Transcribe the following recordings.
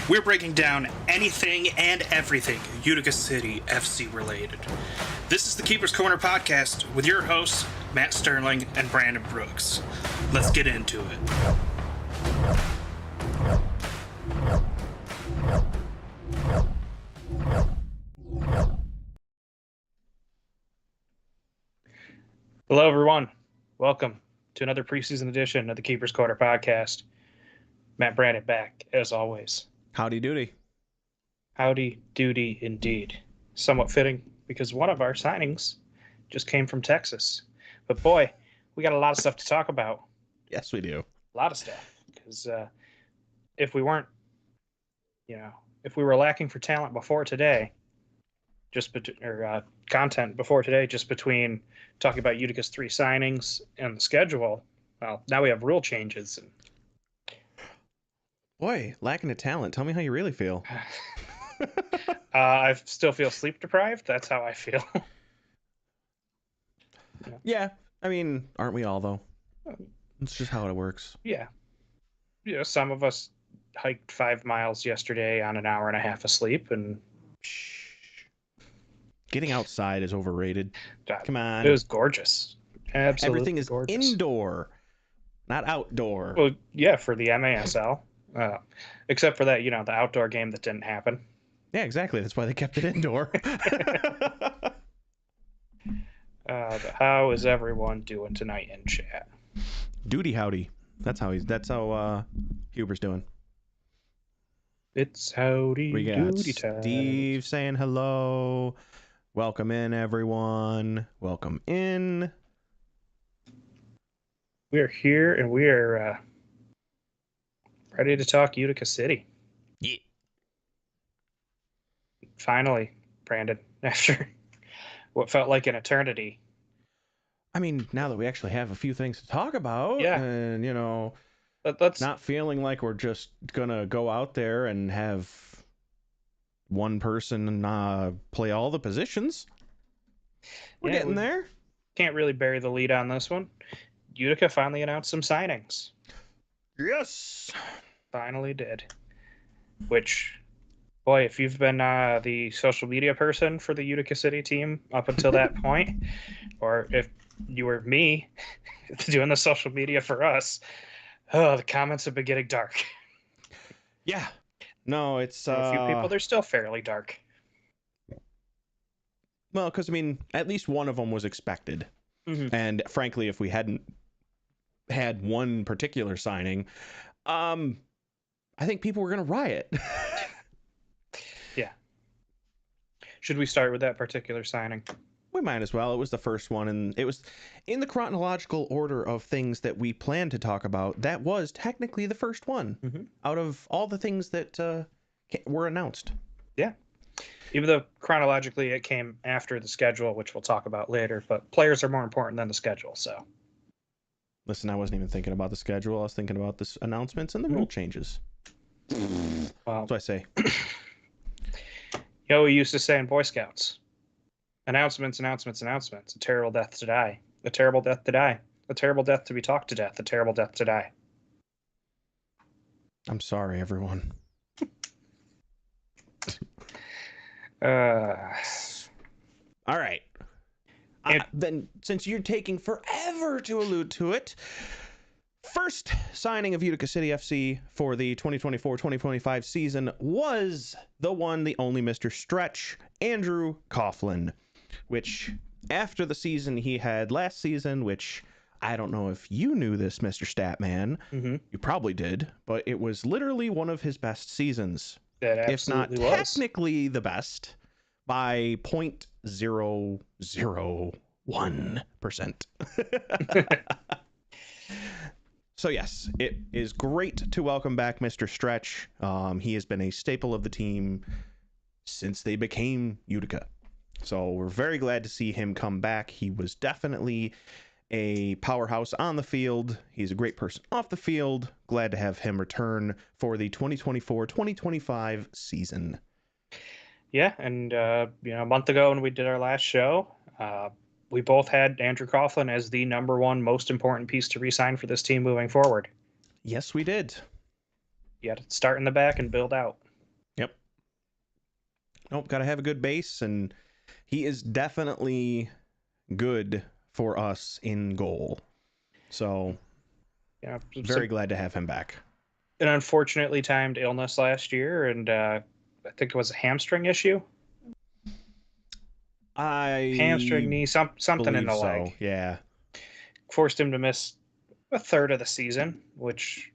We're breaking down anything and everything Utica City FC related. This is the Keeper's Corner podcast with your hosts, Matt Sterling and Brandon Brooks. Let's get into it. Hello, everyone. Welcome to another preseason edition of the Keeper's Corner podcast. Matt Brandon back, as always. Howdy doody. Howdy doody indeed. Somewhat fitting because one of our signings just came from Texas. But boy, we got a lot of stuff to talk about. Yes, we do. A lot of stuff. Because if we were lacking for talent before today, content before today, just between talking about Utica's 3 signings and the schedule, well, now we have rule changes. And boy, lacking of talent. Tell me how you really feel. I still feel sleep deprived. That's how I feel. Yeah, I mean, aren't we all, though? It's just how it works. Yeah. Some of us hiked 5 miles yesterday on an hour and a half of sleep, and getting outside is overrated. Come on. It was gorgeous. Absolutely. Everything is gorgeous. Indoor, not outdoor. Well, yeah, for the MASL. Except for that, the outdoor game that didn't happen. Yeah, exactly. That's why they kept it indoor. How is everyone doing tonight in chat? Duty howdy. That's how Huber's doing. It's howdy we got doody time. Steve saying hello. Welcome in, everyone. Welcome in. We're here and we are ready to talk Utica City. Yeah. Finally, Brandon, after what felt like an eternity. I mean, now that we actually have a few things to talk about, yeah. And, let's not feeling like we're just going to go out there and have one person play all the positions. We're getting there. Can't really bury the lead on this one. Utica finally announced some signings. Yes. Finally did. Which, boy, if you've been the social media person for the Utica City team up until that point, or if you were me doing the social media for us, the comments have been getting dark. Yeah. No, it's a few people, they're still fairly dark. Well, because, I mean, at least one of them was expected. Mm-hmm. And frankly, if we hadn't had one particular signing, I think people were going to riot. Yeah. Should we start with that particular signing? We might as well. It was the first one, and it was in the chronological order of things that we planned to talk about. That was technically the first one out of all the things that were announced. Yeah. Even though chronologically it came after the schedule, which we'll talk about later, but players are more important than the schedule, so. Listen, I wasn't even thinking about the schedule. I was thinking about the announcements and the rule changes. Well, that's what I say. We used to say in Boy Scouts, announcements. A terrible death to die. A terrible death to die. A terrible death to be talked to death. A terrible death to die. I'm sorry, everyone. All right. Then, since you're taking forever to allude to it, first signing of Utica City FC for the 2024-2025 season was the one, the only Mr. Stretch, Andrew Coughlin, which after the season he had last season, which I don't know if you knew this, Mr. Statman. You probably did, but it was literally one of his best seasons. That if not absolutely was. Technically the best by 0.001%. So yes, it is great to welcome back Mr. Stretch. He has been a staple of the team since they became Utica. So we're very glad to see him come back. He was definitely a powerhouse on the field. He's a great person off the field. Glad to have him return for the 2024-2025 season. Yeah, and a month ago when we did our last show, we both had Andrew Coughlin as the number one most important piece to re-sign for this team moving forward. Yes, we did. You had to start in the back and build out. Nope, got to have a good base, and he is definitely good for us in goal. So, Yeah, very glad to have him back. An unfortunately timed illness last year, and I think it was a hamstring issue. Hamstring, knee, something in the leg. Yeah. Forced him to miss a third of the season, which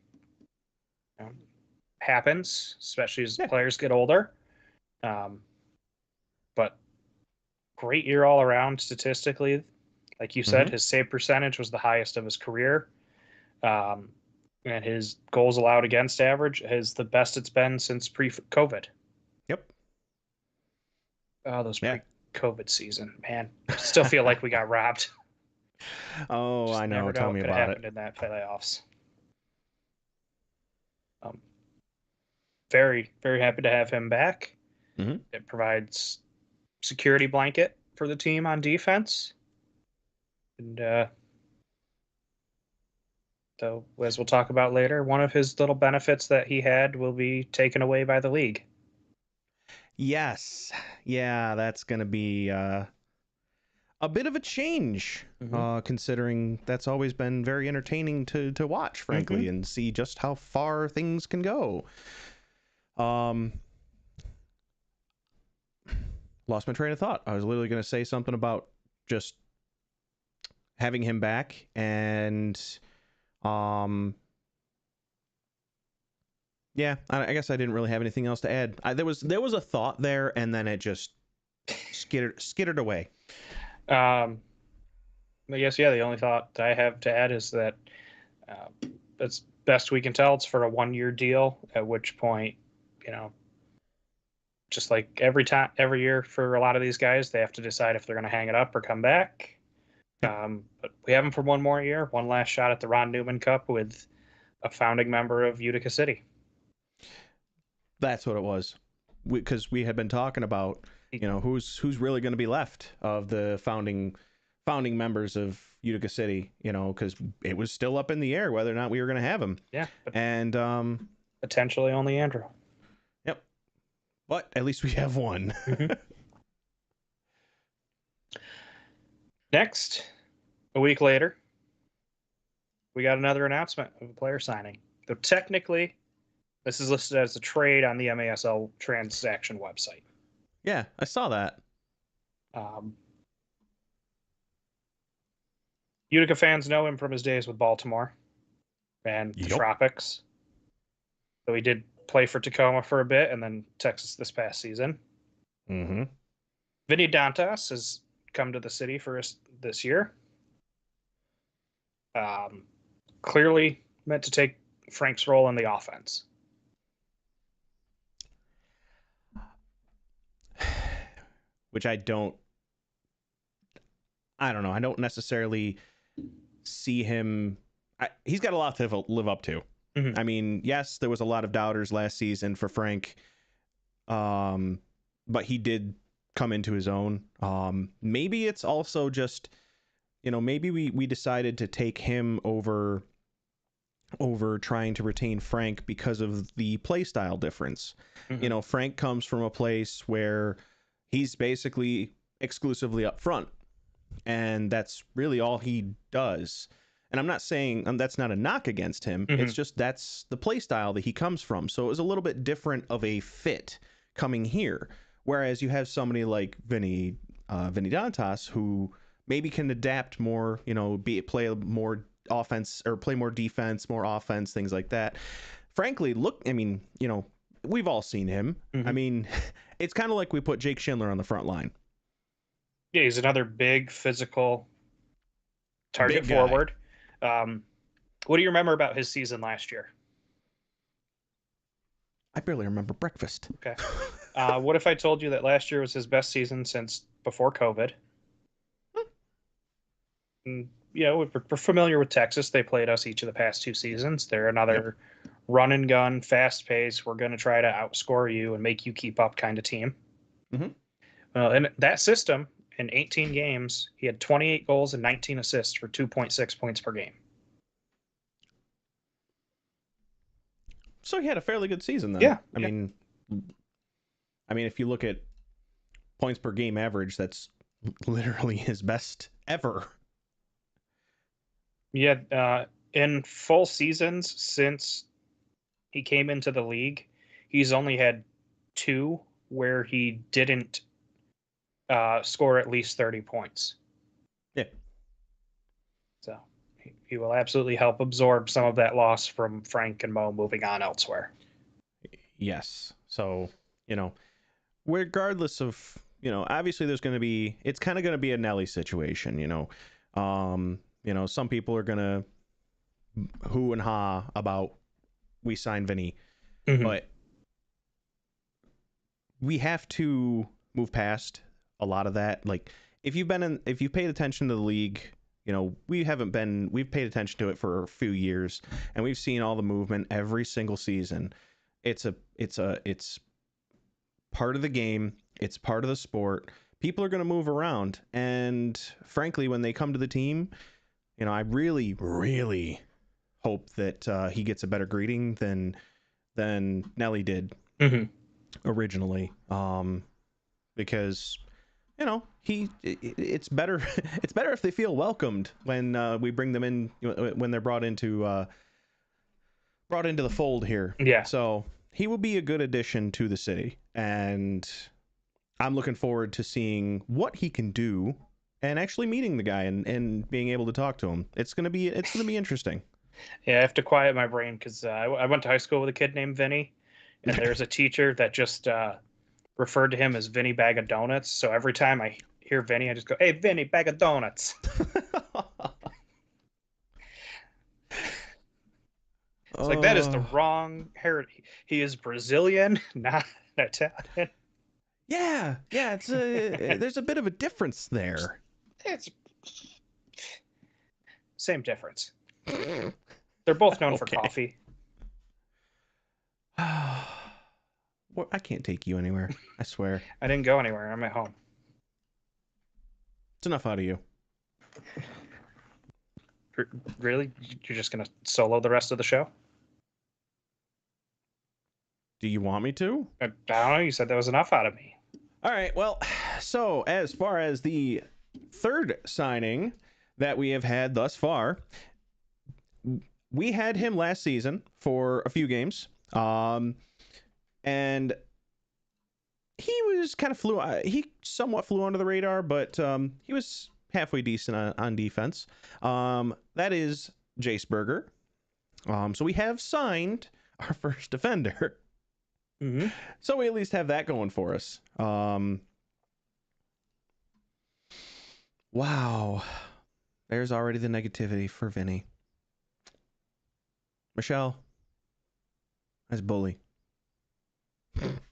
happens, especially as players get older. But great year all around statistically. Like you said, his save percentage was the highest of his career. And his goals allowed against average is the best it's been since pre-COVID. Yep. Oh, those pre-COVID season, man. Still feel like we got robbed. Oh, I know. Tell me about it. Happened in that playoffs. Very, very happy to have him back. It provides security blanket for the team on defense. And so, as we'll talk about later, one of his little benefits that he had will be taken away by the league. Yes. Yeah, that's going to be a bit of a change, considering that's always been very entertaining to watch, frankly, and see just how far things can go. Lost my train of thought. I was literally going to say something about just having him back, and yeah, I guess I didn't really have anything else to add. There was a thought there, and then it just skittered away. I guess, the only thought I have to add is that as best we can tell, it's for a 1-year deal, at which point, just like every year for a lot of these guys, they have to decide if they're going to hang it up or come back. But we have him for one more year, one last shot at the Ron Newman Cup with a founding member of Utica City. That's what it was, because we had been talking about, who's really going to be left of the founding members of Utica City, because it was still up in the air whether or not we were going to have him. Yeah, and potentially only Andrew. Yep, but at least we have one. Next, a week later, we got another announcement of a player signing. Though technically, this is listed as a trade on the MASL transaction website. Yeah, I saw that. Utica fans know him from his days with Baltimore and the Tropics. So he did play for Tacoma for a bit and then Texas this past season. Vinny Dantas has come to the city for us this year. Clearly meant to take Frank's role in the offense. Which I don't know. I don't necessarily see him. He's got a lot to live up to. I mean, yes, there was a lot of doubters last season for Frank, but he did come into his own. Maybe it's also just, maybe we decided to take him over trying to retain Frank because of the play style difference. Frank comes from a place where he's basically exclusively up front, and that's really all he does. And I'm not saying that's not a knock against him. It's just that's the play style that he comes from. So it was a little bit different of a fit coming here. Whereas you have somebody like Vinny Dantas, who maybe can adapt more, play more offense or play more defense, more offense, things like that. Frankly, we've all seen him. I mean, it's kind of like we put Jake Schindler on the front line. Yeah, he's another big physical target forward. What do you remember about his season last year? I barely remember breakfast. Okay. What if I told you that last year was his best season since before COVID? And, we're familiar with Texas. They played us each of the past 2 seasons. They're another run and gun, fast pace. We're going to try to outscore you and make you keep up kind of team. Well, in that system, in 18 games, he had 28 goals and 19 assists for 2.6 points per game. So he had a fairly good season then. Yeah. I mean, if you look at points per game average. That's literally his best ever. Yeah, in full seasons since he came into the league, he's only had 2 where he didn't score at least 30 points. Yeah. So he will absolutely help absorb some of that loss from Frank and Mo moving on elsewhere. Yes. So, regardless of, obviously there's going to be, it's kind of going to be a Nelly situation, some people are going to hoo and ha about we signed Vinny, but we have to move past a lot of that. Like if you've paid attention to the league, we've paid attention to it for a few years and we've seen all the movement every single season. It's part of the game. It's part of the sport. People are going to move around. And frankly, when they come to the team, I really, really hope that he gets a better greeting than Nelly did originally. Because it's better it's better if they feel welcomed when we bring them in, when they're brought into the fold here. Yeah. So he will be a good addition to the city, and I'm looking forward to seeing what he can do and actually meeting the guy and being able to talk to him. It's gonna be interesting. Yeah, I have to quiet my brain because I went to high school with a kid named Vinny, and there's a teacher that just referred to him as Vinny Bag of Donuts. So every time I hear Vinny, I just go, "Hey, Vinny, bag of donuts." It's like that is the wrong heritage. He is Brazilian, not Italian. Yeah, it's there's a bit of a difference there. It's same difference. They're both known for coffee. Well, I can't take you anywhere. I swear. I didn't go anywhere. I'm at home. It's enough out of you. Really? You're just gonna solo the rest of the show? Do you want me to? I don't know. You said that was enough out of me. All right. Well, so as far as the third signing that we have had thus far, we had him last season for a few games, and he was kind of he somewhat flew under the radar, but he was halfway decent on defense. That is Jace Berger. So we have signed our first defender. So we at least have that going for us. Wow. There's already the negativity for Vinny. Michelle, that's bully. But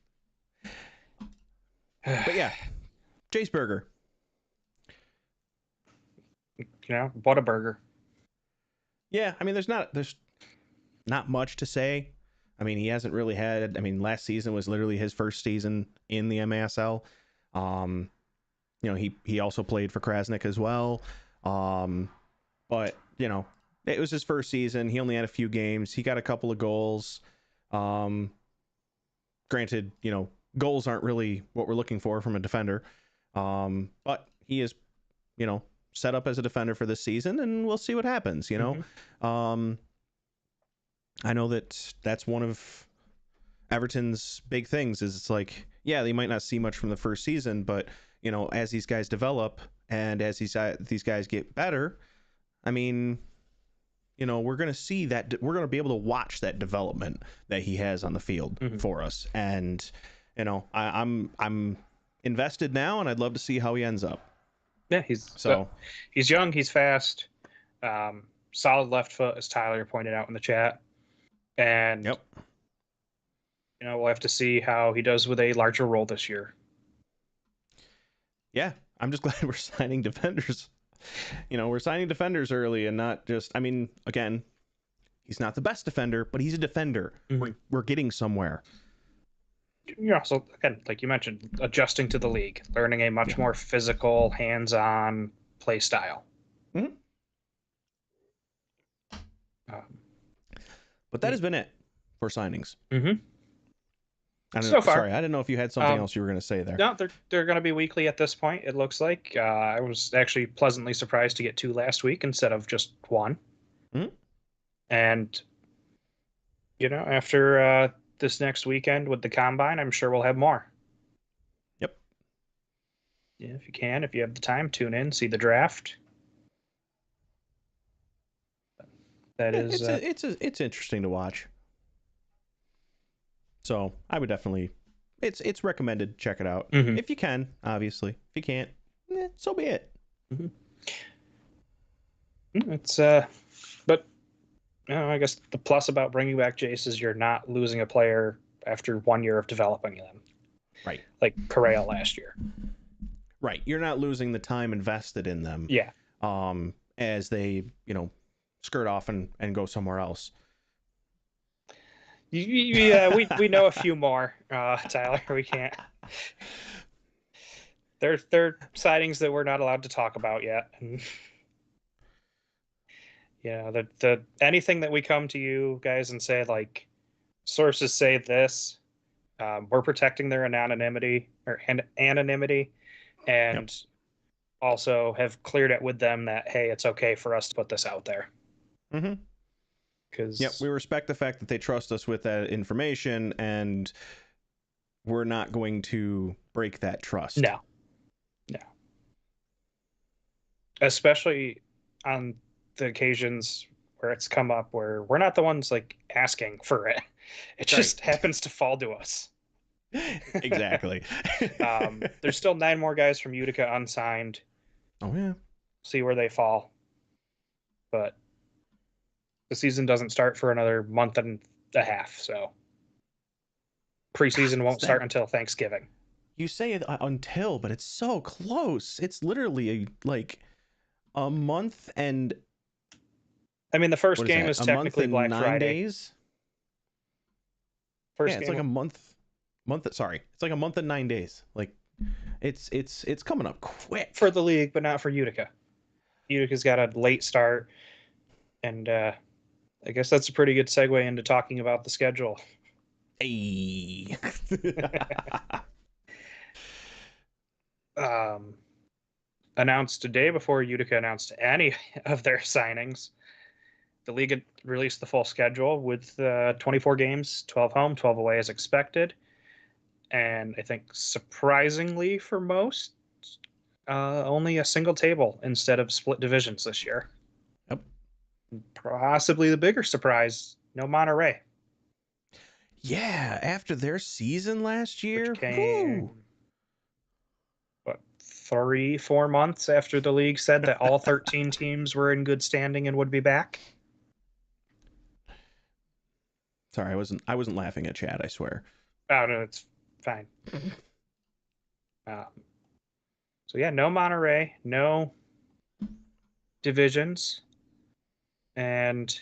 yeah, Jace Berger. What a burger. Yeah, I mean, there's not much to say. I mean, he hasn't really had. I mean, last season was literally his first season in the MASL. He also played for Krasnik as well. But it was his first season. He only had a few games. He got a couple of goals. Granted, goals aren't really what we're looking for from a defender. But he is, set up as a defender for this season, and we'll see what happens. I know that's one of Everton's big things is it's like, yeah, they might not see much from the first season, but as these guys develop and as these guys get better, I mean, we're going to see that we're going to be able to watch that development that he has on the field for us. And, I'm invested now, and I'd love to see how he ends up. Yeah, he's young, he's fast, solid left foot, as Tyler pointed out in the chat. And we'll have to see how he does with a larger role this year. Yeah, I'm just glad we're signing defenders. We're signing defenders early and not just, I mean, again, he's not the best defender, but he's a defender. We're getting somewhere. So again, like you mentioned, adjusting to the league, learning a much more physical, hands-on play style. But that has been it for signings. I don't So know, far. sorry, I didn't know if you had something else you were going to say there. No, they're going to be weekly at this point. It looks like. I was actually pleasantly surprised to get 2 last week instead of just 1. Mhm. And after this next weekend with the combine, I'm sure we'll have more. Yep. Yeah, if you have the time, tune in, see the draft. That Yeah, is, it's interesting to watch. So I would definitely, it's recommended. Check it out mhm. if you can. Obviously, if you can't, so be it. Mhm. It's but I guess the plus about bringing back Jace is you're not losing a player after 1 year of developing them, Right. like Correa last year. Right. You're not losing the time invested in them. Yeah. As they, skirt off and go somewhere else. Yeah, we know a few more, Tyler. We can't. They're sightings that we're not allowed to talk about yet. And, the anything that we come to you guys and say like sources say this, we're protecting their anonymity Yep. and also have cleared it with them that hey, it's okay for us to put this out there. Mm-hmm. Because Yep, we respect the fact that they trust us with that information, and we're not going to break that trust. no, especially on the occasions where it's come up where we're not the ones like asking for it. It just happens to fall to us. Exactly. There's still 9 more guys from Utica unsigned. Oh yeah. See where they fall. But the season doesn't start for another month and a half, so preseason won't start until Thanksgiving. You say it until, but it's so close. It's literally like a month and I mean, the first what is game that? is A month technically and Black 9 Friday. days? First Yeah, it's game like a month. Sorry, it's like a month and 9 days. Like it's coming up quick for the league, but not for Utica. Utica's got a late start, and I guess that's a pretty good segue into talking about the schedule. Hey. Announced a day before Utica announced any of their signings. The league had released the full schedule with 24 games, 12 home, 12 away as expected. And I think surprisingly for most, only a single table instead of split divisions this year. Yep. Possibly the bigger surprise, no Monterey. Yeah, after their season last year, Which came, 3-4 months after the league said that all 13 teams were in good standing and would be back. Sorry, I wasn't laughing at Chad, I swear. Oh no, it's fine. So yeah, no Monterey, no divisions, and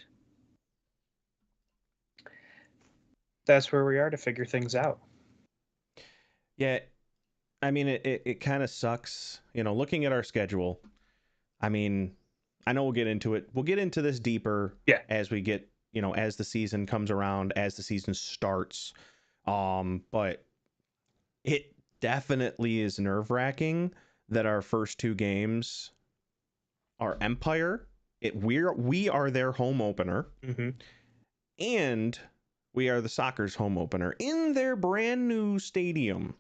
that's where we are to figure things out. Yeah, I mean it kind of sucks, looking at our schedule. I mean, I know we'll get into it. We'll get into this deeper as we get, as the season comes around, as the season starts. But it definitely is nerve-wracking that our first 2 games are Empire. We are their home opener. Mm-hmm. And we are the Soccer's home opener in their brand new stadium.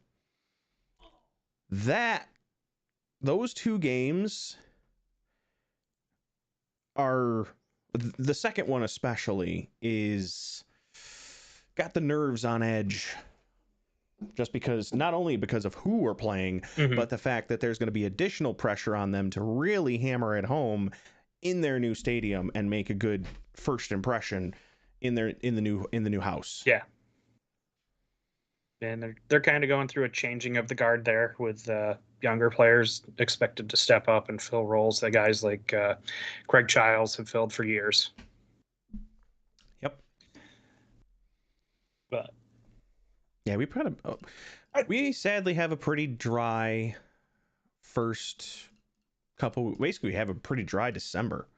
Those 2 games are, the second one especially is got the nerves on edge, just because, not only because of who we're playing, but the fact that there's going to be additional pressure on them to really hammer it home in their new stadium and make a good first impression in the new house. Yeah. And they're kind of going through a changing of the guard there with younger players expected to step up and fill roles that guys like Craig Childs have filled for years. Yep. But yeah, we sadly have a pretty dry first couple. Basically, we have a pretty dry December.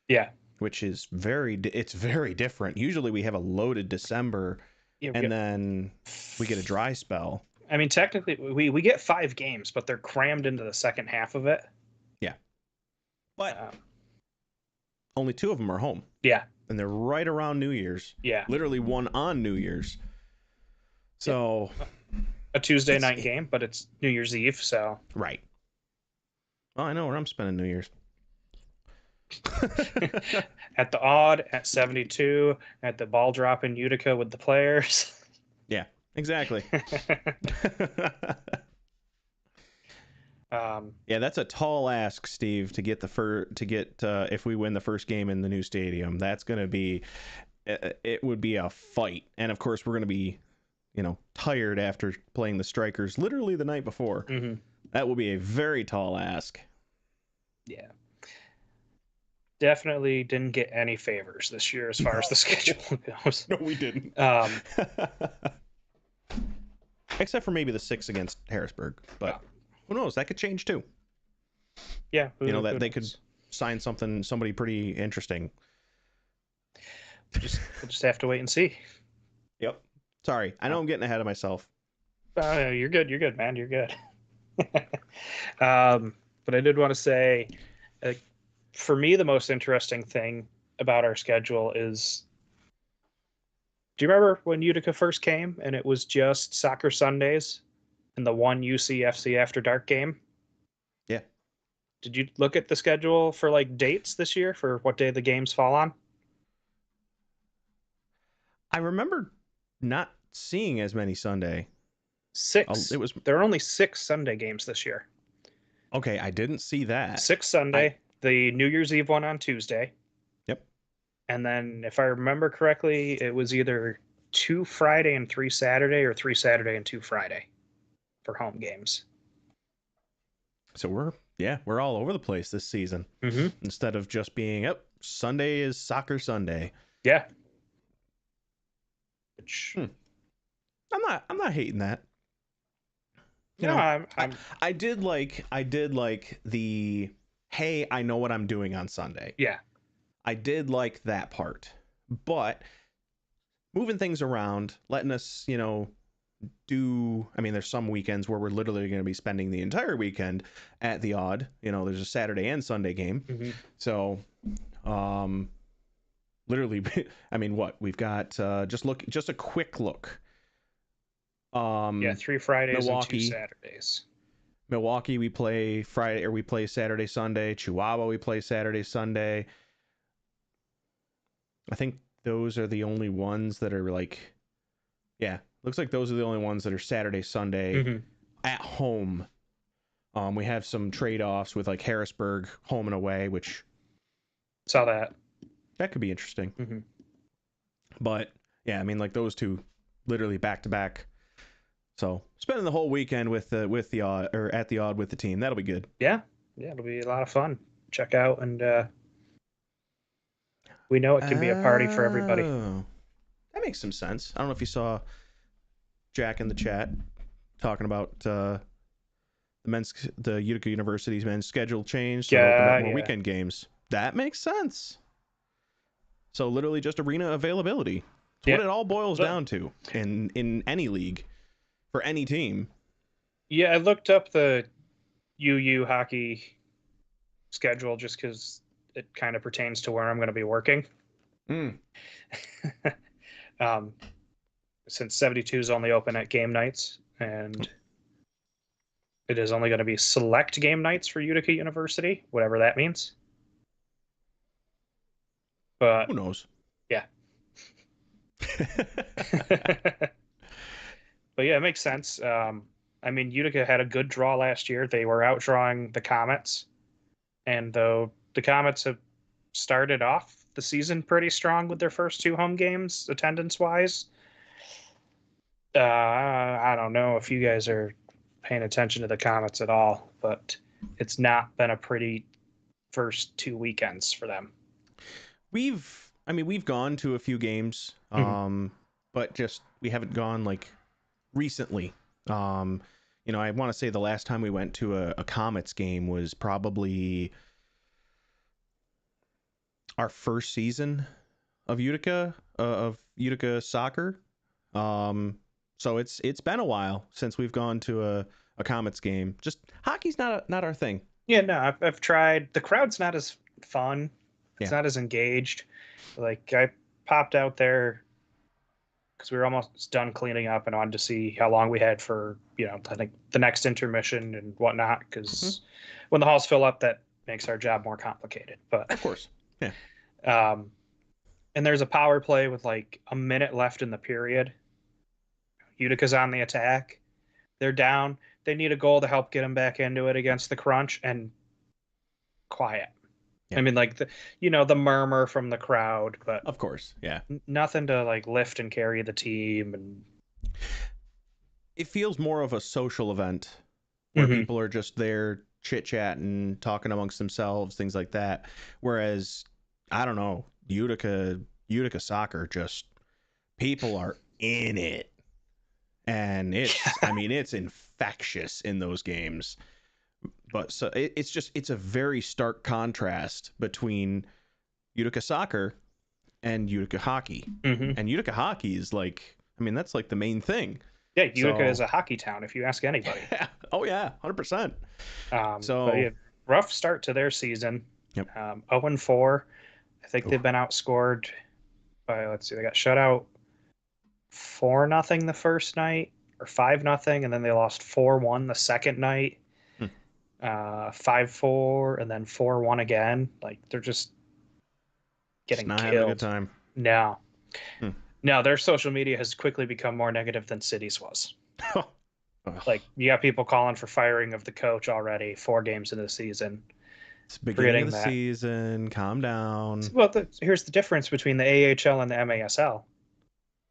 Yeah. Which is very different. Usually we have a loaded December Yeah, and then we get a dry spell. I mean, technically, we get 5 games, but they're crammed into the second half of it. Yeah. But Um, only 2 of them are home. yeah. And they're right around New Year's. Yeah. Literally one on New Year's. So a Tuesday night game, but it's New Year's Eve, so. Right. Well, I know where I'm spending New Year's. At the Odd, at 72, at the ball drop in Utica with the players. Yeah, exactly. Yeah, that's a tall ask, Steve, to get if we win the first game in the new stadium. That's going to be, it would be a fight. And of course, we're going to be, tired after playing the Strikers literally the night before. Mm-hmm. That will be a very tall ask. Yeah. Definitely didn't get any favors this year as far as the schedule goes. No, we didn't. Except for maybe the 6 against Harrisburg. But who knows? That could change too. Yeah. That they could sign somebody pretty interesting. We'll just have to wait and see. Yep. Sorry. I know I'm getting ahead of myself. You're good. You're good, man. You're good. But I did want to say, for me, the most interesting thing about our schedule is, do you remember when Utica first came and it was just soccer Sundays and the one UCFC After Dark game? Yeah. Did you look at the schedule for like dates this year for what day the games fall on? I remember not seeing as many Sunday. 6. There are only 6 Sunday games this year. Okay, I didn't see that. 6 Sunday, the New Year's Eve one on Tuesday. Yep. And then, if I remember correctly, it was either 2 Friday and 3 Saturday, or 3 Saturday and 2 Friday for home games. So we're all over the place this season. Mm-hmm. Instead of just being, Sunday is soccer Sunday. Yeah. Which I'm not hating that. I did like the, hey, I know what I'm doing on Sunday. Yeah. I did like that part. But moving things around, letting us, there's some weekends where we're literally going to be spending the entire weekend at the Odd. There's a Saturday and Sunday game. Mm-hmm. So, literally, we've got, just a quick look. 3 Fridays Milwaukee, and 2 Saturdays. Milwaukee, we play Friday, or we play Saturday, Sunday. Chihuahua, we play Saturday, Sunday. I think those are the only ones that are looks like those are the only ones that are Saturday, Sunday at home. We have some trade-offs with like Harrisburg home and away, which saw that could be interesting. Mm-hmm. But yeah, those two literally back to back. So spending the whole weekend with the Odd, or at the Odd with the team, that'll be good. Yeah, it'll be a lot of fun. Check out, and we know it can be a party for everybody. That makes some sense. I don't know if you saw Jack in the chat talking about the Utica University's men's schedule change, so open up more weekend games. That makes sense. So literally just arena availability. It's what it all boils down to in any league. For any team. Yeah, I looked up the UU hockey schedule just because it kind of pertains to where I'm going to be working. Since 72 is only open at game nights, and it is only going to be select game nights for Utica University, whatever that means. But who knows? Yeah. But yeah, it makes sense. Utica had a good draw last year. They were outdrawing the Comets. And though the Comets have started off the season pretty strong with their first 2 home games, attendance-wise, I don't know if you guys are paying attention to the Comets at all, but it's not been a pretty first 2 weekends for them. We've gone to a few games, but just we haven't gone recently. I want to say the last time we went to a Comets game was probably our first season of Utica soccer. So it's been a while since we've gone to a Comets game. Just hockey's not our thing. Yeah, no, I've tried. The crowd's not as fun. It's Yeah. not as engaged. Like I popped out there because we were almost done cleaning up and wanted to see how long we had for, I think the next intermission and whatnot. Because when the halls fill up, that makes our job more complicated. But Of course. Yeah. And there's a power play with like a minute left in the period. Utica's on the attack. They're down. They need a goal to help get them back into it against the crunch, and quiet. Yeah. I mean, like the murmur from the crowd, but Of course. Yeah. nothing to like lift and carry the team. And it feels more of a social event where people are just there chit-chatting, talking amongst themselves, things like that. Whereas, I don't know, Utica soccer, just people are in it. And it's infectious in those games. But so it's a very stark contrast between Utica soccer and Utica hockey. And Utica hockey is that's like the main thing. Yeah, Utica is a hockey town, if you ask anybody. Oh yeah, 100%. But yeah, rough start to their season. Yep. 0-4. I think they've been outscored by, let's see, they got shut out 4-0 the first night, or 5-0, and then they lost 4-1 the second night. 5-4, and then 4-1 again. Like, they're just getting not killed. having a good time. No. No, their social media has quickly become more negative than City's was. Like, you got people calling for firing of the coach already 4 games into the season. It's beginning of the season. Calm down. Well, here's the difference between the AHL and the MASL.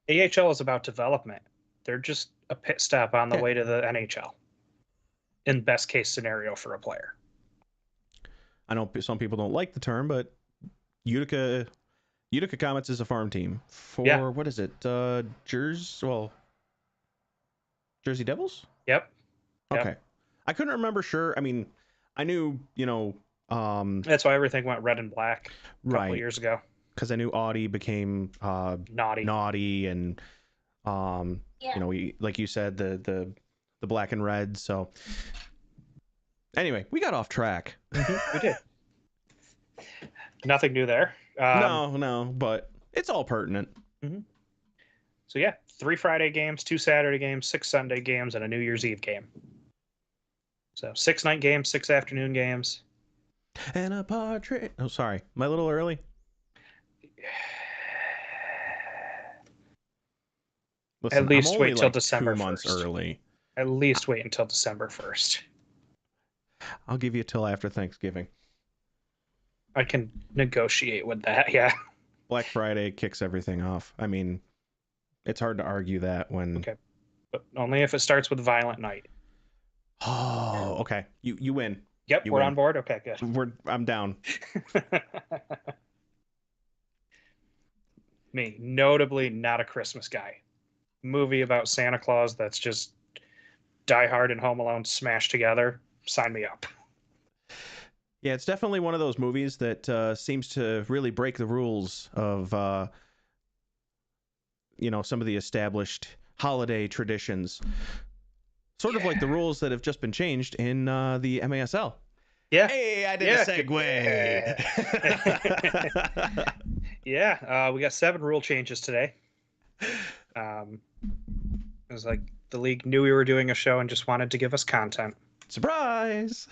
AHL is about development. They're just a pit stop on the way to the NHL. In best case scenario for a player. I know some people don't like the term, but Utica Comets is a farm team for what is it? Jersey Devils? Yep. Okay. I couldn't remember sure. I mean, I knew, that's why everything went red and black a couple years ago. Because I knew Audie became naughty and like you said, the black and red. So anyway, we got off track. We did. Nothing new there. No, but it's all pertinent. So yeah, 3 Friday games, 2 Saturday games, 6 Sunday games, and a New Year's Eve game. So 6 night games, 6 afternoon games. And a portrait. Oh, sorry. Am I a little early? Listen, at least wait till December 2 months 1st. Early. At least wait until December 1st. I'll give you till after Thanksgiving. I can negotiate with that, yeah. Black Friday kicks everything off. I mean, it's hard to argue that when... Okay. But only if it starts with Violent Night. Oh, okay. You win. Yep, we're on board? Okay, good. I'm down. Me, notably not a Christmas guy. Movie about Santa Claus that's just Die Hard and Home Alone smashed together. Sign me up. Yeah, it's definitely one of those movies that seems to really break the rules of, some of the established holiday traditions. Sort of like the rules that have just been changed in the MASL. Yeah. Hey, I did a segue. Yeah, we got 7 rule changes today. It was like the league knew we were doing a show and just wanted to give us content. Surprise!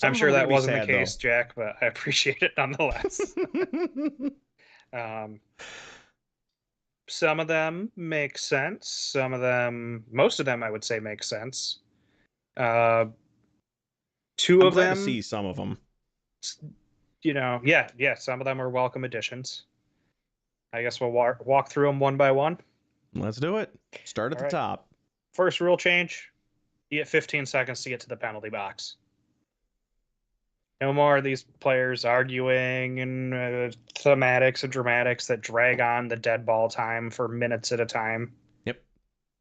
I'm sure that wasn't the case, Jack, but I appreciate it nonetheless. Some of them make sense. Most of them, I would say, make sense. 2 I'm of glad them, to see some of them. Some of them are welcome additions. I guess we'll walk through them one by one. Let's do it. Start at the top. First rule change: you get 15 seconds to get to the penalty box. No more of these players arguing and thematics and dramatics that drag on the dead ball time for minutes at a time. Yep.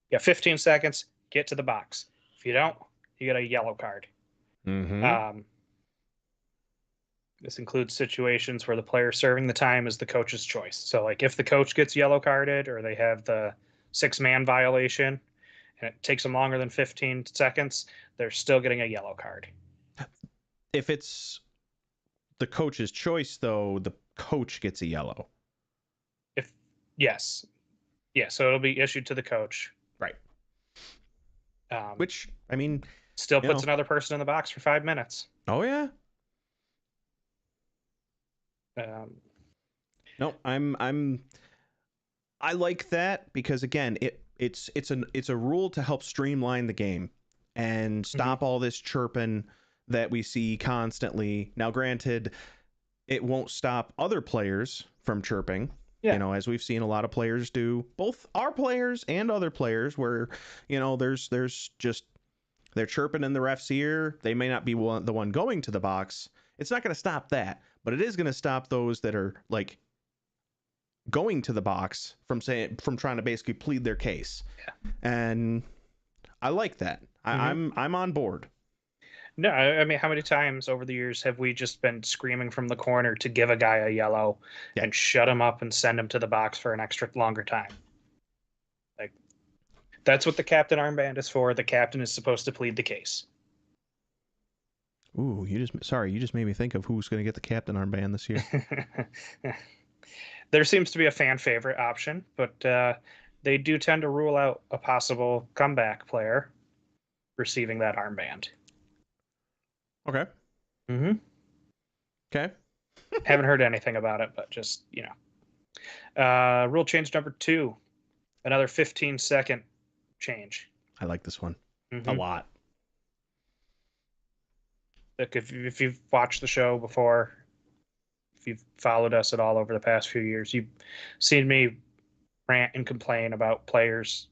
You got 15 seconds, get to the box. If you don't, you get a yellow card. This includes situations where the player serving the time is the coach's choice. So, like if the coach gets yellow carded or they have the 6-man violation and it takes them longer than 15 seconds, they're still getting a yellow card. If it's the coach's choice, though, the coach gets a yellow. Yes. Yeah, so it'll be issued to the coach. Right. Which, I mean, still puts another person in the box for 5 minutes. Oh, yeah. No, I like that because, again, it's a rule to help streamline the game and stop all this chirping that we see constantly. Now, granted, it won't stop other players from chirping. Yeah. You know, as we've seen a lot of players do, both our players and other players, where, you know, there's just, they're chirping in the ref's ear. They may not be the one going to the box. It's not going to stop that, but it is going to stop those that are like going to the box from trying to basically plead their case. Yeah. And I like that. I'm on board. No, I mean, how many times over the years have we just been screaming from the corner to give a guy a yellow and shut him up and send him to the box for an extra longer time? Like, that's what the captain armband is for. The captain is supposed to plead the case. Ooh, you just made me think of who's going to get the captain armband this year. There seems to be a fan favorite option, but they do tend to rule out a possible comeback player receiving that armband. Okay. Okay. Haven't heard anything about it, but just, you know. Rule change number 2, another 15-second change. I like this one a lot. Look, if you've watched the show before, if you've followed us at all over the past few years, you've seen me rant and complain about players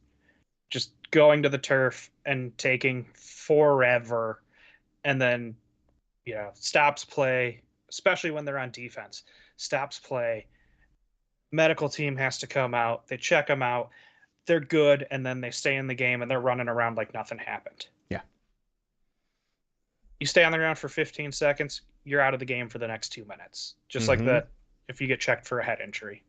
just going to the turf and taking forever, and then, you know, stops play, especially when they're on defense, stops play. Medical team has to come out. They check them out. They're good, and then they stay in the game, and they're running around like nothing happened. Yeah. You stay on the ground for 15 seconds, you're out of the game for the next 2 minutes. Just like that if you get checked for a head injury.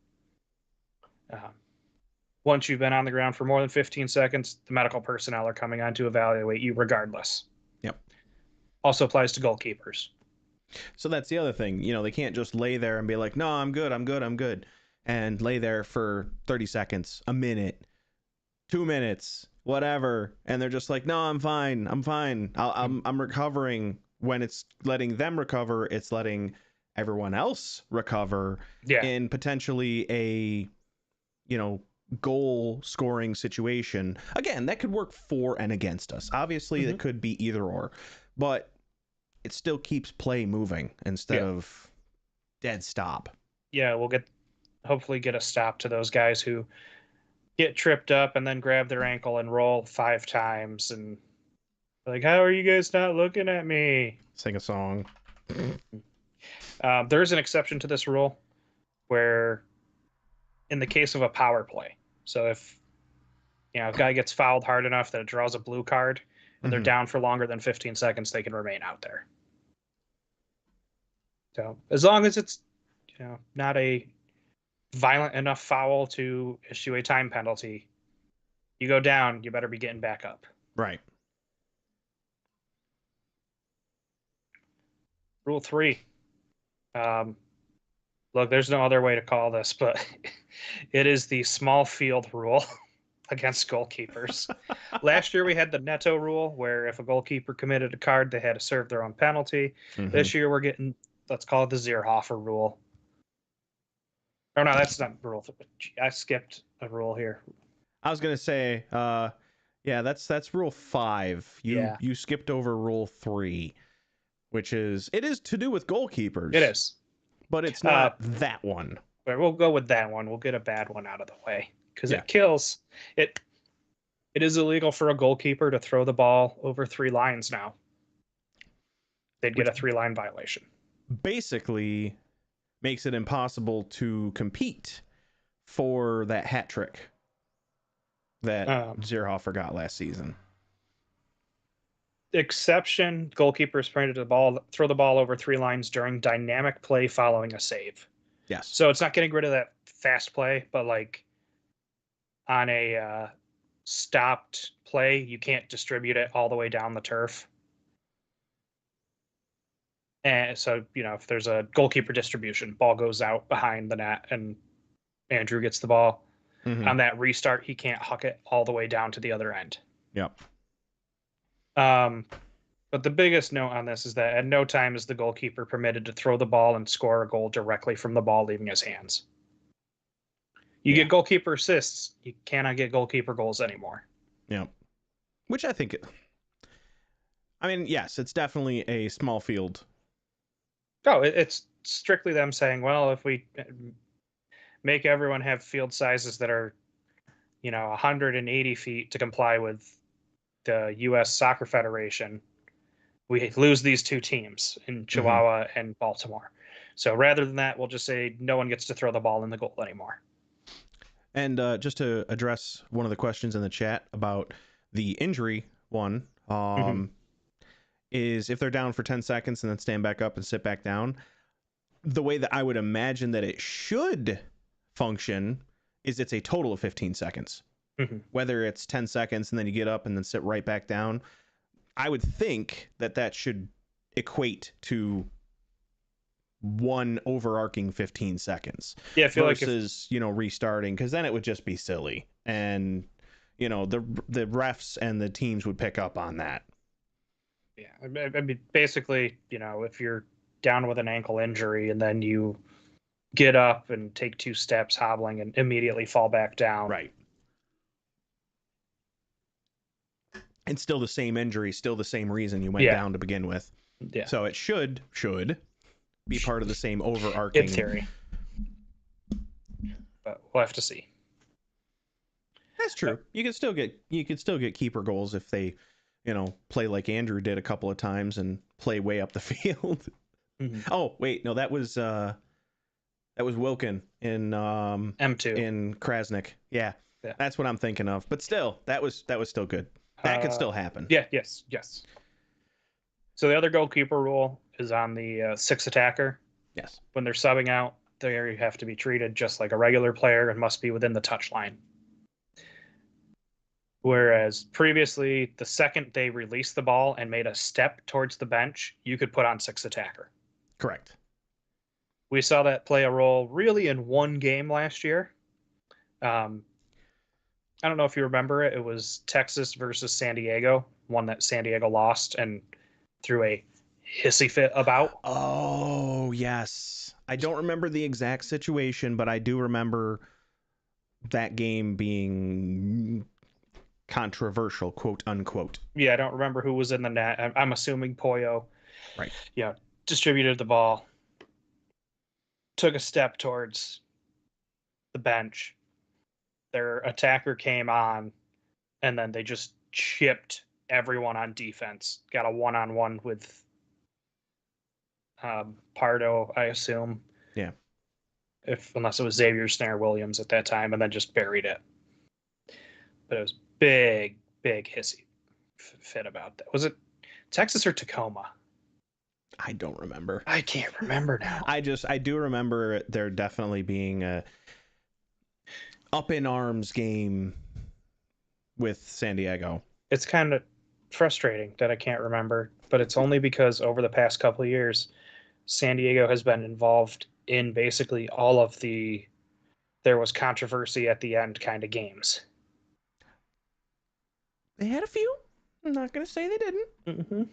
Once you've been on the ground for more than 15 seconds, the medical personnel are coming on to evaluate you regardless. Yep. Also applies to goalkeepers. So that's the other thing. You know, they can't just lay there and be like, no, I'm good, and lay there for 30 seconds, a minute, 2 minutes, whatever, and they're just like, no, I'm fine, I'm recovering. When it's letting them recover, it's letting everyone else recover in potentially a, you know, goal scoring situation. Again, that could work for and against us. Obviously, it could be either or, but it still keeps play moving instead of dead stop. Yeah, we'll hopefully get a stop to those guys who get tripped up and then grab their ankle and roll 5 times and like, how are you guys not looking at me? Sing a song. There is an exception to this rule where in the case of a power play, so if, you know, a guy gets fouled hard enough that it draws a blue card and they're down for longer than 15 seconds, they can remain out there. So as long as it's, you know, not a violent enough foul to issue a time penalty, you go down, you better be getting back up. Right. Rule 3. Look, there's no other way to call this, but it is the small field rule against goalkeepers. Last year we had the Neto rule, where if a goalkeeper committed a card, they had to serve their own penalty. This year we're getting, let's call it the Zierhofer rule. Oh, no, that's not rule. I skipped a rule here. I was going to say, yeah, that's rule 5. You skipped over rule 3, which is, it is to do with goalkeepers. It is. But it's not that one. But we'll go with that one. We'll get a bad one out of the way because it kills. It is illegal for a goalkeeper to throw the ball over 3 lines now. They'd get a 3-line violation. Basically makes it impossible to compete for that hat trick that Zierhofer got last season. Exception: goalkeepers permitted to throw the ball over 3 lines during dynamic play following a save. Yes. So it's not getting rid of that fast play, but like on a stopped play, you can't distribute it all the way down the turf. And so, if there's a goalkeeper distribution, ball goes out behind the net and Andrew gets the ball. Mm-hmm. On that restart, he can't huck it all the way down to the other end. Yep. But the biggest note on this is that at no time is the goalkeeper permitted to throw the ball and score a goal directly from the ball leaving his hands. You get goalkeeper assists, you cannot get goalkeeper goals anymore. Yeah. Which I think, yes, it's definitely a small field. Oh, it's strictly them saying, well, if we make everyone have field sizes that are, 180 feet to comply with the U.S. Soccer Federation, we lose these 2 teams in Chihuahua and Baltimore. So rather than that, we'll just say no one gets to throw the ball in the goal anymore. And just to address one of the questions in the chat about the injury one, is if they're down for 10 seconds and then stand back up and sit back down, the way that I would imagine that it should function is it's a total of 15 seconds. Whether it's 10 seconds and then you get up and then sit right back down, I would think that should equate to one overarching 15 seconds. Yeah, I feel versus, restarting, because then it would just be silly. And, the refs and the teams would pick up on that. Yeah, I mean, basically, if you're down with an ankle injury and then you get up and take 2 steps hobbling and immediately fall back down. Right. And still the same injury, still the same reason you went down to begin with. Yeah. So it should be part of the same overarching. In theory. But we'll have to see. That's true. You could still get keeper goals if they, play like Andrew did a couple of times and play way up the field. Oh, wait, no, that was Wilkin in M2 in Krasnik. Yeah. That's what I'm thinking of. But still, that was still good. That could still happen. Yeah, yes. So the other goalkeeper rule is on the 6th attacker. Yes. When they're subbing out, they have to be treated just like a regular player and must be within the touch line. Whereas previously, the second they released the ball and made a step towards the bench, you could put on 6th attacker. Correct. We saw that play a role really in one game last year. I don't know if you remember it. It was Texas versus San Diego, one that San Diego lost and threw a hissy fit about. Oh, yes. I don't remember the exact situation, but I do remember that game being controversial, quote unquote. Yeah, I don't remember who was in the net. I'm assuming Pollo. Right. Yeah, distributed the ball, took a step towards the bench. Their attacker came on, and then they just chipped everyone on defense. Got a one-on-one with Pardo, I assume. Yeah. Unless it was Xavier Snare Williams at that time, and then just buried it. But it was big hissy fit about that. Was it Texas or Tacoma? I don't remember. I can't remember now. I do remember there definitely being a up in arms game with San Diego. It's kind of frustrating that I can't remember, but it's only because over the past couple of years, San Diego has been involved in basically all of the there was controversy at the end kind of games. They had a few. I'm not going to say they didn't.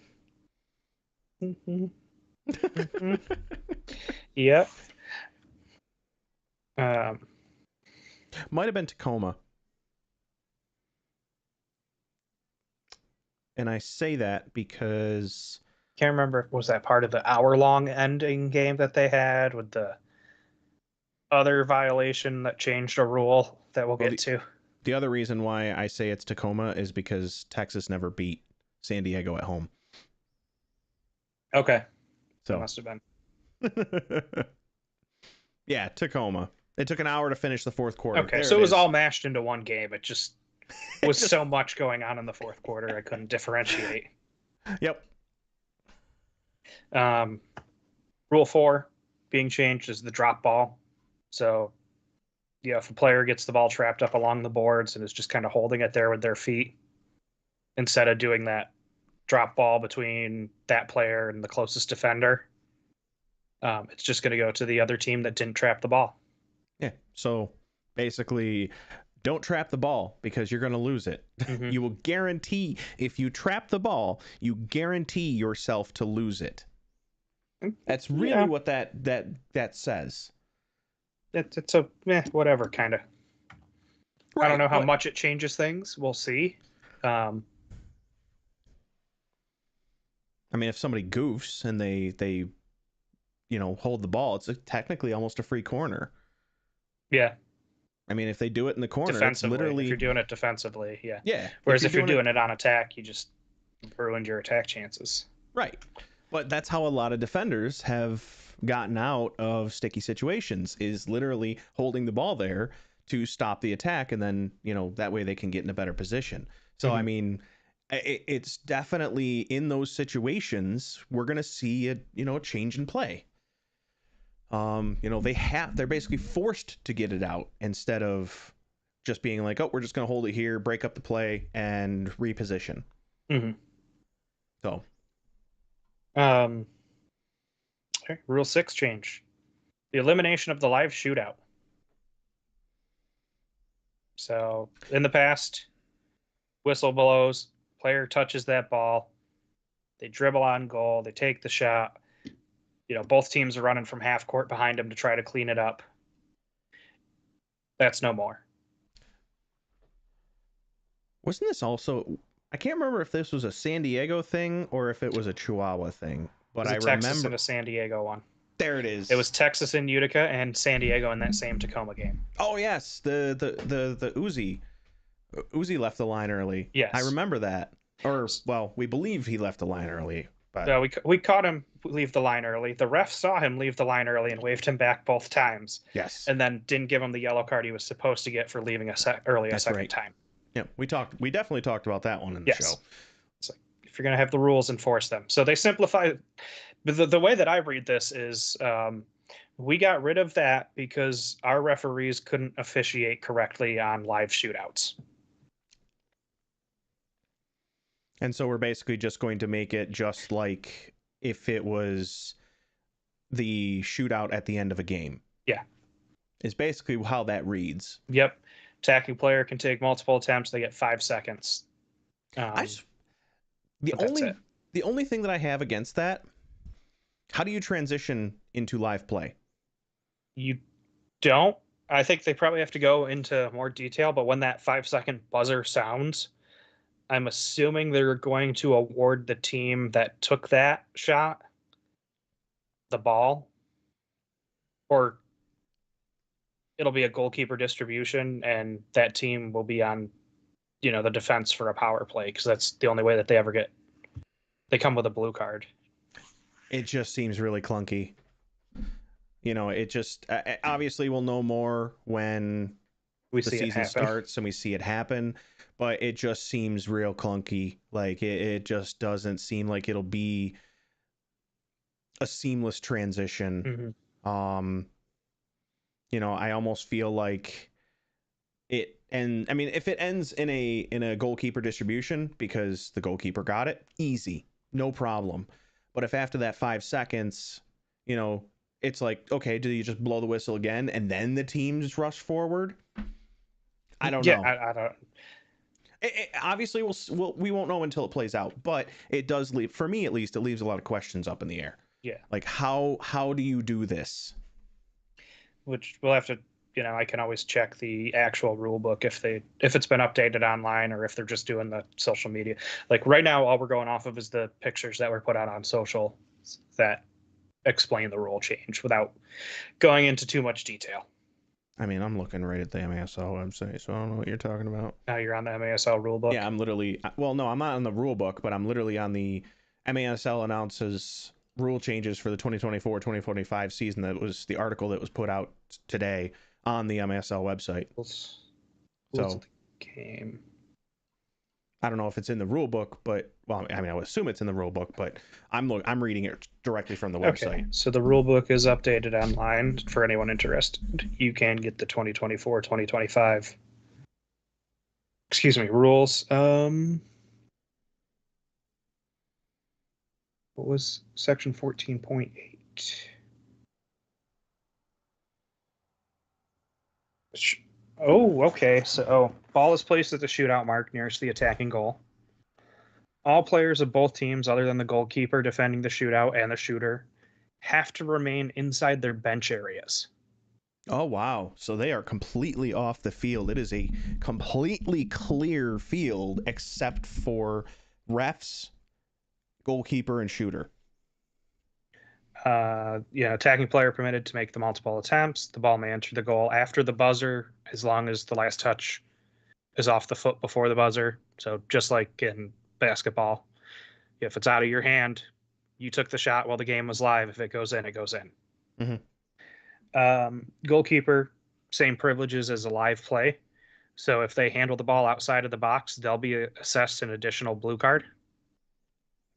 Yep. Might have been Tacoma. And I say that because can't remember. Was that part of the hour-long ending game that they had with the other violation that changed a rule that we'll get to? The other reason why I say it's Tacoma is because Texas never beat San Diego at home. Okay. So that must have been. Yeah, Tacoma. It took an hour to finish the fourth quarter. Okay, so it was all mashed into one game. It just was so much going on in the fourth quarter, I couldn't differentiate. Yep. Rule 4 being changed is the drop ball. So, yeah, if a player gets the ball trapped up along the boards and is just kind of holding it there with their feet, instead of doing that drop ball between that player and the closest defender, it's just going to go to the other team that didn't trap the ball. Yeah. So basically, don't trap the ball because you're going to lose it. Mm-hmm. You will guarantee, if you trap the ball, you guarantee yourself to lose it. That's really what that says. It's a whatever kind of. Right, I don't know how but, much it changes things. We'll see. I mean, if somebody goofs and they hold the ball, it's technically almost a free corner. Yeah. I mean, if they do it in the corner, it's Defensively, literally, if you're doing it defensively, yeah. yeah. Whereas if you're doing it on attack, you just ruined your attack chances. Right. But that's how a lot of defenders have gotten out of sticky situations, is literally holding the ball there to stop the attack, and then, that way they can get in a better position. So, Mm-hmm. I mean, it's definitely in those situations we're going to see a change in play. They're basically forced to get it out instead of just being like, oh, we're just going to hold it here, break up the play, and reposition. Mm-hmm. So, okay. Rule 6 change: the elimination of the live shootout. So in the past, whistle blows, player touches that ball, they dribble on goal, they take the shot. Both teams are running from half court behind them to try to clean it up. That's no more. Wasn't this also? I can't remember if this was a San Diego thing or if it was a Chihuahua thing, but I remember Texas and a San Diego one. There it is. It was Texas and Utica and San Diego in that same Tacoma game. Oh yes, the Uzi left the line early. Yes, I remember that. Or well, we believe he left the line early, but so we caught him leave the line early. The ref saw him leave the line early and waved him back both times. Yes, and then didn't give him the yellow card he was supposed to get for leaving early a second time. Yeah, we definitely talked about that one in the show. It's like, if you're going to have the rules, enforce them. So they simplify. But the way that I read this is we got rid of that because our referees couldn't officiate correctly on live shootouts. And so we're basically just going to make it just like if it was the shootout at the end of a game. Yeah. Is basically how that reads. Yep. Attacking player can take multiple attempts. They get 5 seconds. The only thing that I have against that, how do you transition into live play? You don't. I think they probably have to go into more detail, but when that 5-second buzzer sounds, I'm assuming they're going to award the team that took that shot the ball, or it'll be a goalkeeper distribution, and that team will be on, the defense for a power play, because that's the only way that they come with a blue card. It just seems really clunky. It just obviously we'll know more when the season starts and we see it happen, but it just seems real clunky. Like it just doesn't seem like it'll be a seamless transition. Mm-hmm. I almost feel like it, and I mean, if it ends in a goalkeeper distribution because the goalkeeper got it, easy, no problem. But if after that 5 seconds, it's like, okay, do you just blow the whistle again and then the teams rush forward? I don't know. I don't. Obviously, we won't know until it plays out, but it does leave, for me at least, it leaves a lot of questions up in the air. Yeah. Like how do you do this? Which we'll have to, I can always check the actual rule book if it's been updated online or if they're just doing the social media. Like right now, all we're going off of is the pictures that were put out on social that explain the rule change without going into too much detail. I mean, I'm looking right at the MASL website, so I don't know what you're talking about. Now you're on the MASL rule book? Yeah, I'm literally, well, no, I'm not on the rule book, but I'm literally on the MASL announces rule changes for the 2024-2025 season. That was the article that was put out today on the MASL website. So the game. I don't know if it's in the rule book, but well, I mean, I would assume it's in the rule book, but I'm reading it directly from the Okay, website. so the rule book is updated online for anyone interested. You can get the 2024, 2025, excuse me, rules. What was section 14.8? Oh, okay. So, ball is placed at the shootout mark nearest the attacking goal. All players of both teams, other than the goalkeeper defending the shootout and the shooter, have to remain inside their bench areas. Oh, wow. So they are completely off the field. It is a completely clear field except for refs, goalkeeper, and shooter. Attacking player permitted to make the multiple attempts. The ball may enter the goal after the buzzer, as long as the last touch is off the foot before the buzzer. So just like in basketball, if it's out of your hand, you took the shot while the game was live. If it goes in, it goes in. Goalkeeper, same privileges as a live play. So if they handle the ball outside of the box, they'll be assessed an additional blue card.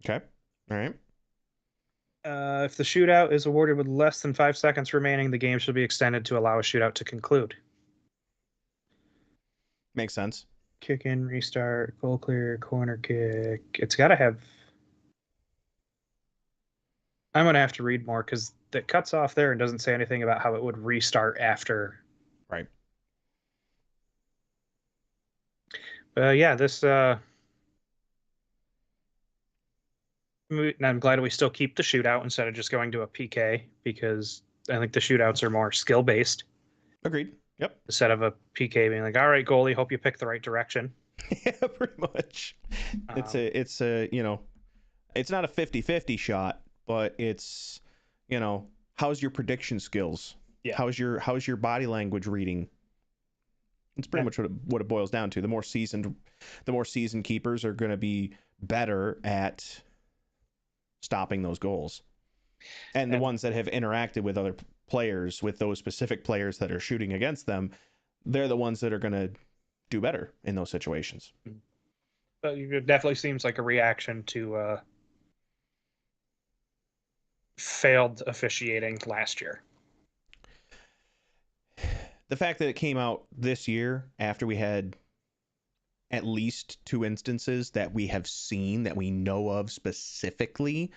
Okay. All right. If the shootout is awarded with less than 5 seconds remaining, the game should be extended to allow a shootout to conclude. Makes sense. Kick in, restart, goal clear, corner kick. It's got to have. I'm going to have to read more because it cuts off there and doesn't say anything about how it would restart after. Right. Yeah, this. I'm glad we still keep the shootout instead of just going to a PK because I think the shootouts are more skill based Agreed. Yep. instead of a PK being like, all right, goalie, hope you pick the right direction. Yeah, pretty much. It's a, it's not a 50-50 shot, but it's, how's your prediction skills? Yeah. How's your body language reading? It's pretty much what it boils down to. The more seasoned keepers are going to be better at stopping those goals. And the ones that have interacted with other players, with those specific players that are shooting against them, they're the ones that are going to do better in those situations. But it definitely seems like a reaction to failed officiating last year. The fact that it came out this year after we had at least 2 instances that we have seen, that we know of specifically,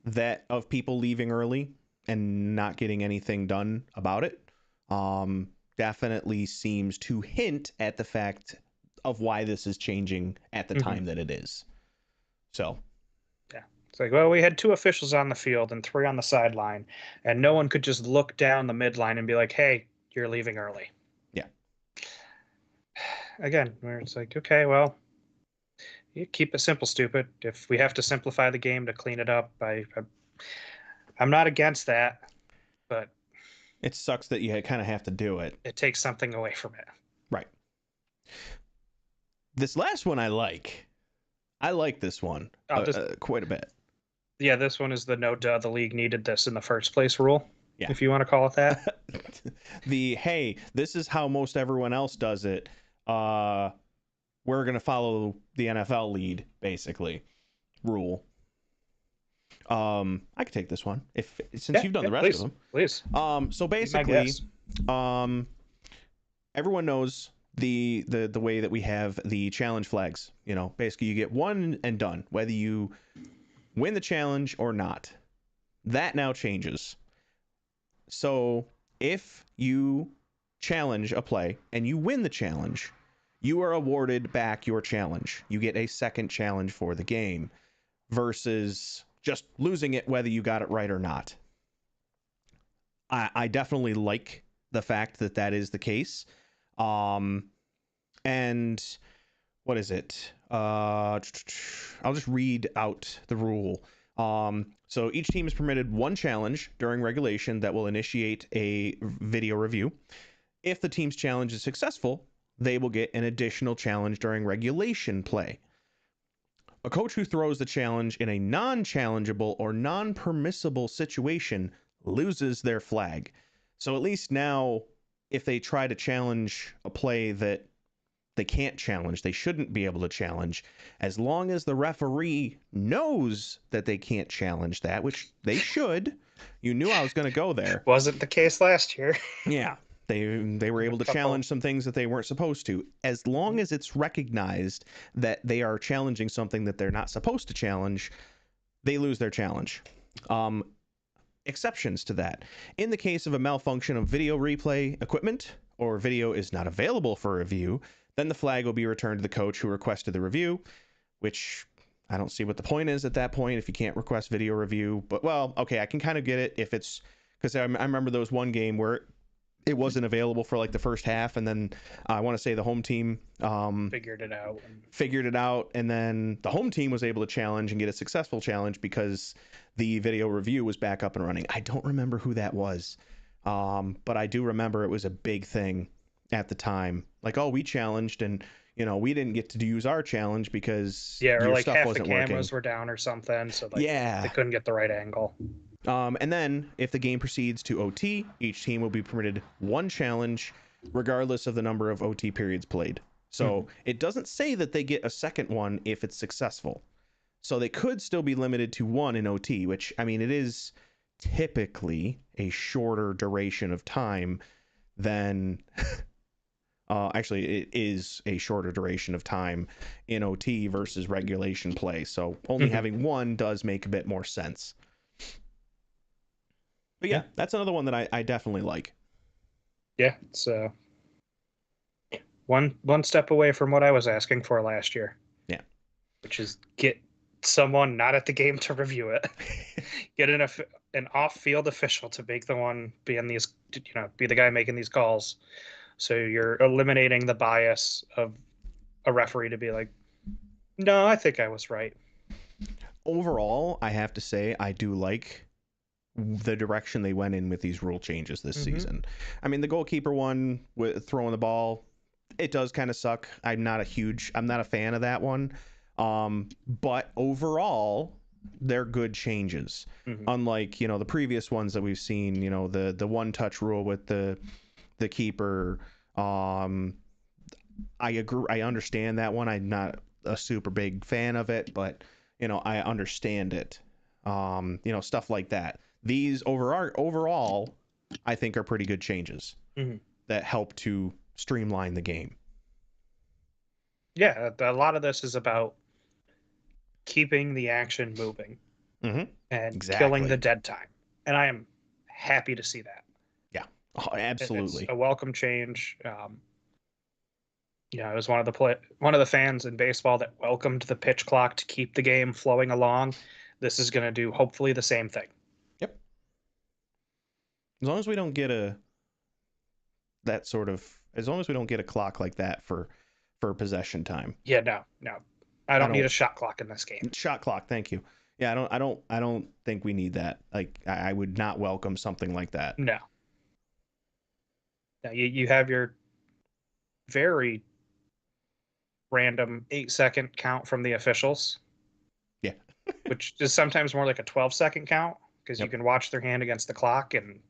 that of people leaving early and not getting anything done about it, definitely seems to hint at the fact of why this is changing at the time that it is. So it's like, well, we had 2 officials on the field and 3 on the sideline, and no one could just look down the midline and be like, hey, you're leaving early. Yeah. Again, where it's like, okay, well, you keep it simple, stupid. If we have to simplify the game to clean it up, I'm not against that, but it sucks that you kind of have to do it. It takes something away from it. Right. This last one I like. I like this one quite a bit. Yeah, this one is the the league needed this in the first place rule. Yeah. If you want to call it that. Hey, this is how most everyone else does it. We're going to follow the NFL lead, basically, rule. I could take this one since you've done the rest of them. Please. So basically, everyone knows the way that we have the challenge flags. Basically you get one and done, whether you win the challenge or not. That now changes. So if you challenge a play and you win the challenge, you are awarded back your challenge. You get a second challenge for the game versus just losing it whether you got it right or not. I definitely like the fact that that is the case. And what is it? I'll just read out the rule. So each team is permitted one challenge during regulation that will initiate a video review. If the team's challenge is successful, they will get an additional challenge during regulation play. A coach who throws the challenge in a non-challengeable or non-permissible situation loses their flag. So at least now, if they try to challenge a play that they can't challenge. They shouldn't be able to challenge. As long as the referee knows that they can't challenge that, which they should. You knew I was going to go there. Wasn't the case last year. Yeah. They were able to challenge some things that they weren't supposed to. As long as it's recognized that they are challenging something that they're not supposed to challenge, they lose their challenge. Exceptions to that. In the case of a malfunction of video replay equipment, or video is not available for review, then the flag will be returned to the coach who requested the review, which I don't see what the point is at that point if you can't request video review. But, well, okay, I can kind of get it if it's, because I remember there was one game where it wasn't available for like the first half, and then I want to say the home team figured it out, and then the home team was able to challenge and get a successful challenge because the video review was back up and running. I don't remember who that was, but I do remember it was a big thing at the time. Like, oh, we challenged, and we didn't get to use our challenge because or your like stuff half wasn't the cameras working. were down or something, so like yeah, they couldn't get the right angle. And then if the game proceeds to OT, each team will be permitted one challenge regardless of the number of OT periods played. So it doesn't say that they get a second one if it's successful. So they could still be limited to one in OT, which, I mean, it is typically a shorter duration of time than actually it is a shorter duration of time in OT versus regulation play. So only having one does make a bit more sense. But yeah, that's another one that I definitely like. Yeah, so one step away from what I was asking for last year. Yeah. Which is get someone not at the game to review it. Get an off-field official to make the one be the guy making these calls. So you're eliminating the bias of a referee to be like, no, I think I was right. Overall, I have to say I do like the direction they went in with these rule changes this season. I mean, the goalkeeper one with throwing the ball, it does kind of suck. I'm not a fan of that one. But overall, they're good changes. Unlike, the previous ones that we've seen, the one touch rule with the keeper. I agree. I understand that one. I'm not a super big fan of it, but I understand it. Stuff like that. These overall, I think, are pretty good changes that help to streamline the game. Yeah, a lot of this is about keeping the action moving and killing the dead time. And I am happy to see that. Yeah, absolutely. It's a welcome change. I was one of the fans in baseball that welcomed the pitch clock to keep the game flowing along. This is going to do hopefully the same thing. Yep. As long as we don't get a clock like that for possession time. Yeah, no. I don't need a shot clock in this game. Shot clock, thank you. Yeah, I don't think we need that. Like, I would not welcome something like that. No. Now you have your very random 8-second count from the officials. Yeah. Which is sometimes more like a 12-second count because you can watch their hand against the clock and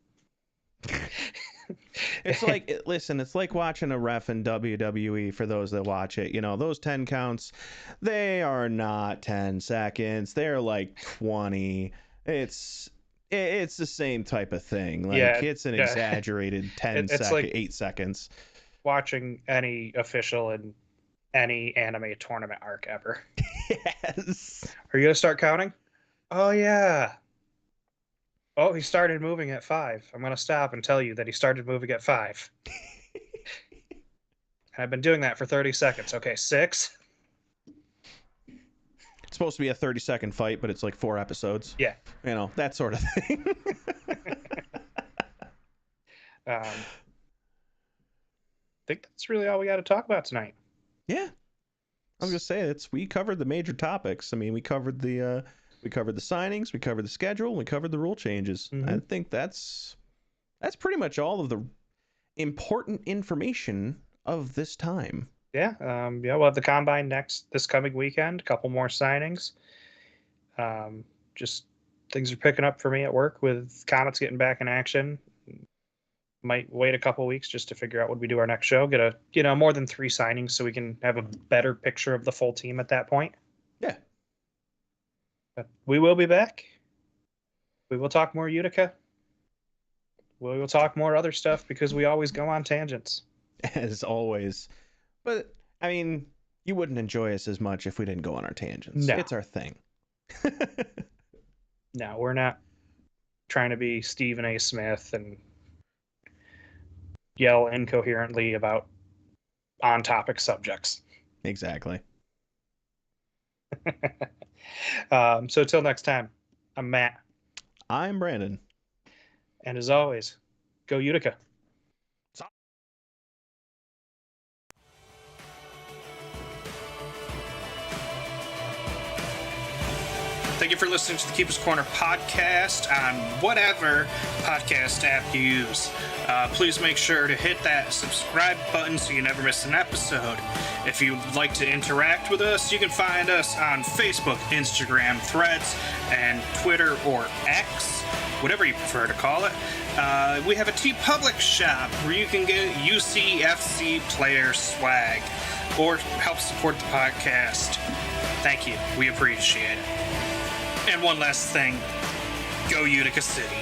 it's like watching a ref in WWE for those that watch it. Those 10 counts, they are not 10 seconds. They're like 20. It's the same type of thing. Like, it's an exaggerated 8 seconds. Watching any official in any anime tournament arc ever. Yes. Are you going to start counting? Oh, yeah. Oh, he started moving at 5. I'm going to stop and tell you that he started moving at 5. I've been doing that for 30 seconds. Okay, 6. It's supposed to be a 30-second fight, but it's like 4 episodes. Yeah. That sort of thing. I think that's really all we got to talk about tonight. Yeah. I was going to say, we covered the major topics. I mean, we covered the signings, we covered the schedule, we covered the rule changes. I think that's pretty much all of the important information of this time. Yeah, we'll have the combine this coming weekend. A couple more signings. Just things are picking up for me at work with Comets getting back in action. might wait a couple weeks just to figure out when we do our next show. Get a more than 3 signings so we can have a better picture of the full team at that point. Yeah. But we will be back. We will talk more Utica. We will talk more other stuff because we always go on tangents. As always. But, I mean, you wouldn't enjoy us as much if we didn't go on our tangents. No. It's our thing. No, we're not trying to be Stephen A. Smith and yell incoherently about on-topic subjects. Exactly. So till next time, I'm Matt. I'm Brandon. And as always, go Utica. Thank you for listening to the Keeper's Corner podcast on whatever podcast app you use. Please make sure to hit that subscribe button so you never miss an episode. If you'd like to interact with us, you can find us on Facebook, Instagram, Threads, and Twitter or X, whatever you prefer to call it. We have a TeePublic shop where you can get UCFC player swag or help support the podcast. Thank you. We appreciate it. And one last thing, go Utica City.